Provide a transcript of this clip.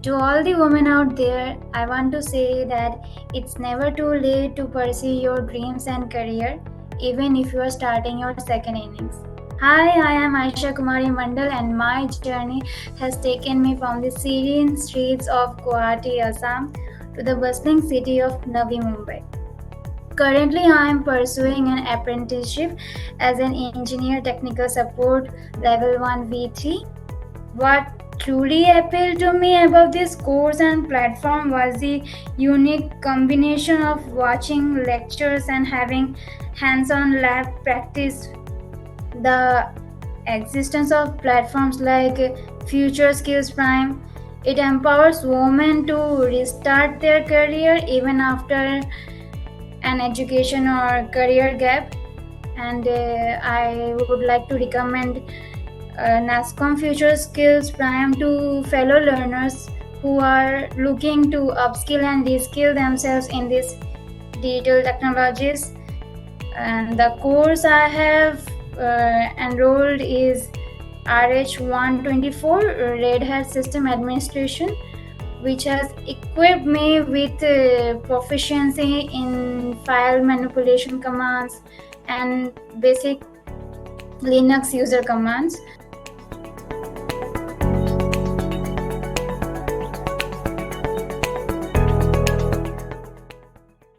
To all the women out there, I want to say that it's never too late to pursue your dreams and career, even if you are starting your second innings. Hi, I am Ayasha Kumari Mandal, and my journey has taken me from the serene streets of Guwahati, Assam, to the bustling city of Navi Mumbai. Currently, I am pursuing an apprenticeship as an engineer technical support level 1 V3. What truly appealed to me about this course and platform was the unique combination of watching lectures and having hands on lab practice. The existence of platforms like FutureSkills Prime, it empowers women to restart their career even after an education or career gap. And I would like to recommend nasscom FutureSkills Prime to fellow learners who are looking to upskill and reskill themselves in these digital technologies. And the course I have enrolled is RH124 Red Hat System Administration, which has equipped me with proficiency in file manipulation commands and basic Linux user commands.